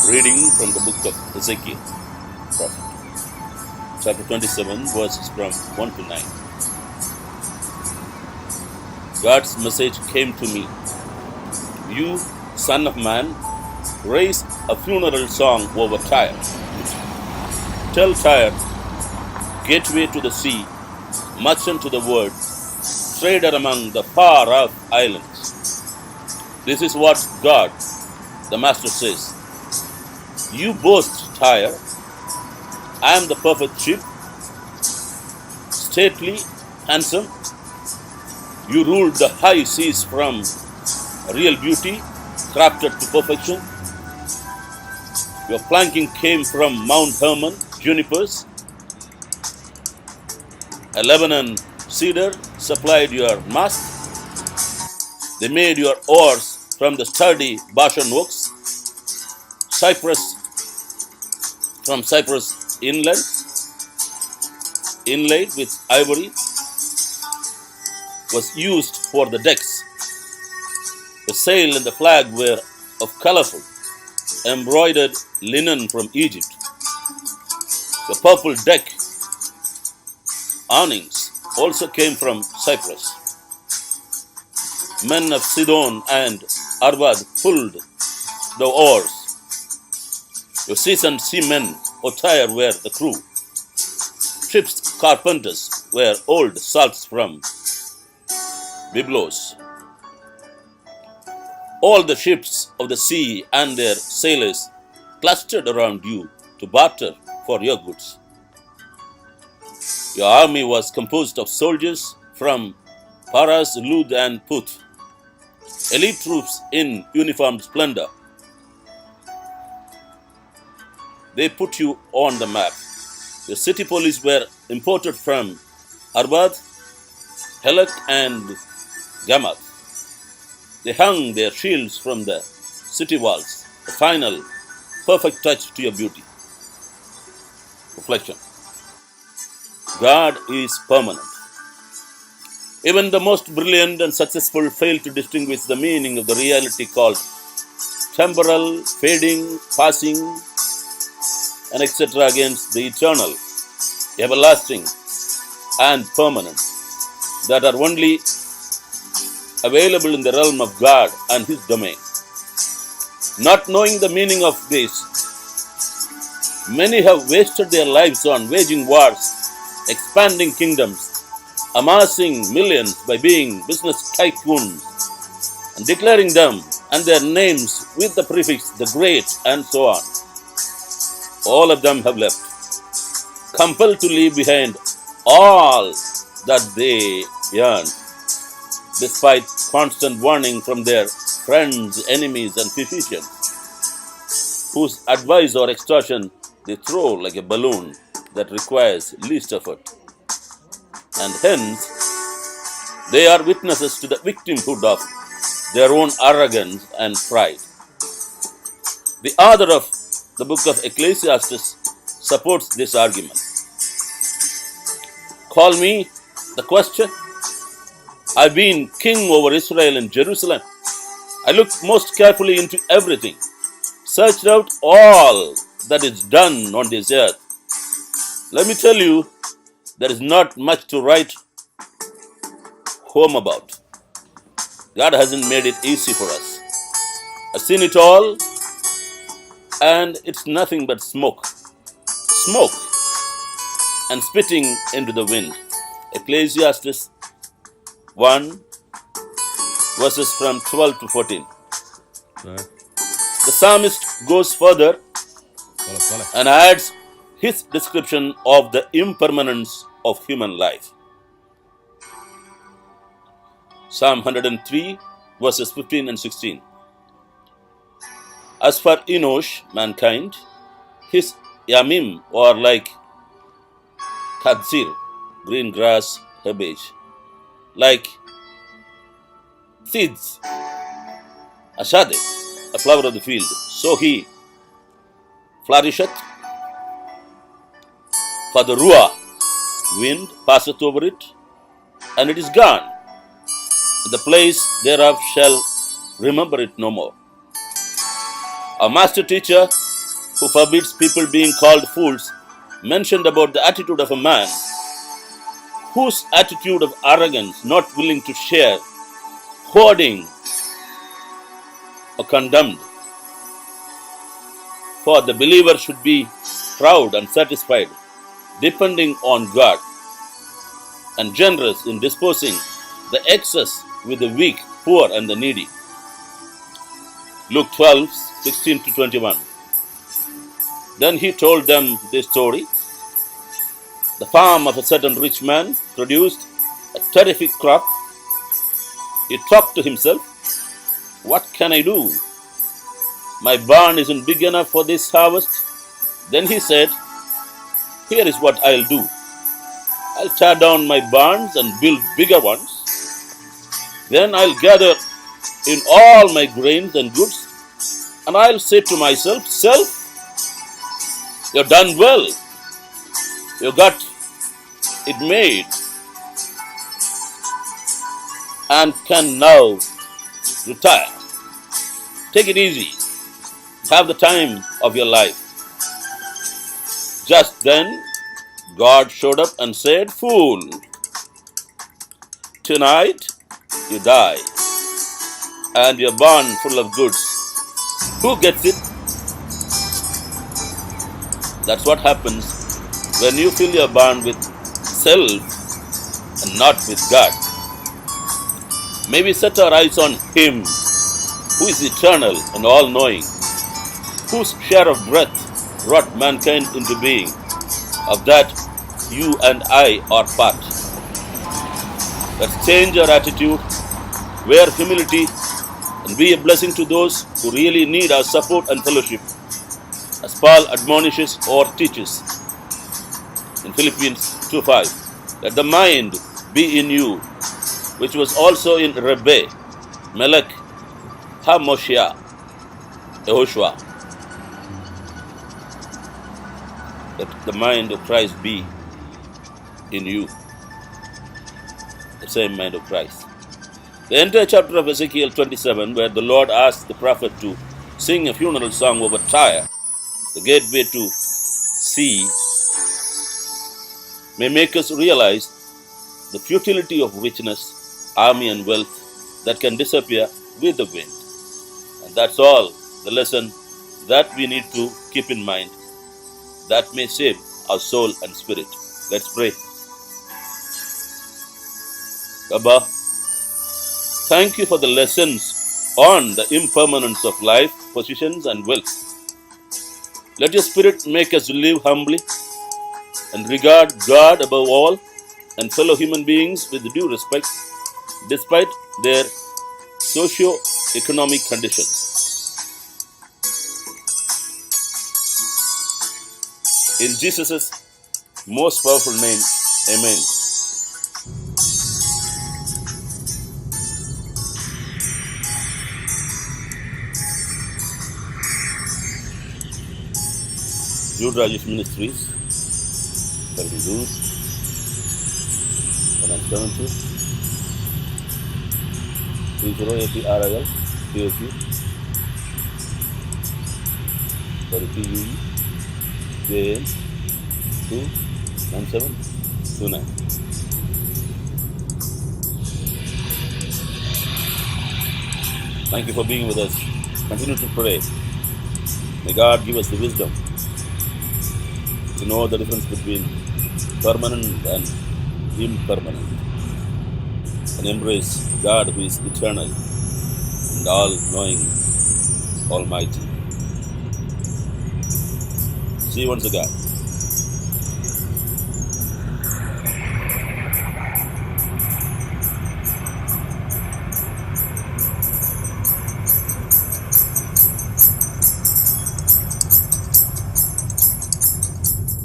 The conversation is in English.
Reading from the book of Ezekiel, prophet, chapter 27, verses from 1 to 9. God's message came to me. You, son of man, raise a funeral song over Tyre. Tell Tyre, gateway to the sea, merchant to the world, trader among the far-off islands. This is what God, the Master, says. You boast, Tyre, I am the perfect ship, stately, handsome. You ruled the high seas from real beauty, crafted to perfection. Your planking came from Mount Hermon, junipers. A Lebanon cedar supplied your mast. They made your oars from the sturdy Bashan oaks. Cypress from Cyprus inland, inlaid with ivory, was used for the decks. The sail and the flag were of colorful, embroidered linen from Egypt. The purple deck awnings also came from Cyprus. Men of Sidon and Arvad pulled the oars. Your seasoned seamen, O Tyre, were the crew. Ship's carpenters were old salts from Byblos. All the ships of the sea and their sailors clustered around you to barter for your goods. Your army was composed of soldiers from Paras, Lud, and Put, elite troops in uniformed splendor. They put you on the map. Your city police were imported from Arvad, Helek, and Gamath. They hung their shields from the city walls, a final, perfect touch to your beauty. Reflection. God is permanent. Even the most brilliant and successful fail to distinguish the meaning of the reality called temporal, fading, passing, and etc. against the eternal, everlasting, and permanent that are only available in the realm of God and His domain. Not knowing the meaning of this, many have wasted their lives on waging wars, expanding kingdoms, amassing millions by being business tycoons, and declaring them and their names with the prefix the Great and so on. All of them have left, compelled to leave behind all that they earned, despite constant warning from their friends, enemies, and physicians, whose advice or extortion they throw like a balloon that requires least effort. And hence, they are witnesses to the victimhood of their own arrogance and pride. The author of the book of Ecclesiastes supports this argument. Call me the question. I've been king over Israel and Jerusalem. I looked most carefully into everything, searched out all that is done on this earth. Let me tell you, there is not much to write home about. God hasn't made it easy for us. I've seen it all, and it's nothing but smoke. Smoke and spitting into the wind. Ecclesiastes 1, verses from 12 to 14. The psalmist goes further and adds his description of the impermanence of human life. Psalm 103, verses 15 and 16. As for Enosh, mankind, his yamim are like Kadsir, green grass, herbage, like seeds, Ashade, a flower of the field. So he flourisheth, for the Ruah, wind, passeth over it, and it is gone. The place thereof shall remember it no more. A master teacher who forbids people being called fools, mentioned about the attitude of a man whose attitude of arrogance, not willing to share, hoarding, or condemned. For the believer should be proud and satisfied, depending on God, and generous in disposing the excess with the weak, poor, and the needy. Luke 12:16-21. Then he told them this story. The farm of a certain rich man produced a terrific crop. He thought to himself, "What can I do? My barn isn't big enough for this harvest." Then he said, "Here is what I'll do. I'll tear down my barns and build bigger ones. Then I'll gather in all my grains and goods, and I'll say to myself, 'Self, you've done well. You got it made and can now retire. Take it easy. Have the time of your life.' Just then, God showed up and said, 'Fool, tonight you die, and your barn full of goods. Who gets it?' That's what happens when you fill your barn with self and not with God. May we set our eyes on Him who is eternal and all-knowing, whose share of breath brought mankind into being. Of that, you and I are part. Let's change our attitude, wear humility, and be a blessing to those who really need our support and fellowship, as Paul admonishes or teaches in Philippians 2:5. Let the mind be in you, which was also in Rebbe, Melech, HaMoshiach, Yehoshua. Let the mind of Christ be in you. The same mind of Christ. The entire chapter of Ezekiel 27, where the Lord asked the prophet to sing a funeral song over Tyre, the gateway to sea, may make us realize the futility of richness, army, and wealth that can disappear with the wind. And that's all the lesson that we need to keep in mind, that may save our soul and spirit. Let's pray. Abba, thank you for the lessons on the impermanence of life, positions, and wealth. Let your Spirit make us live humbly and regard God above all and fellow human beings with due respect, despite their socio-economic conditions. In Jesus' most powerful name, Amen. Jude Rajesh Ministries, 32, 172, 3080 RIL, POQ, 32 JN 29729. Thank you for being with us. Continue to pray. May God give us the wisdom to know the difference between permanent and impermanent, and embrace God who is eternal and all-knowing, almighty. See you once again.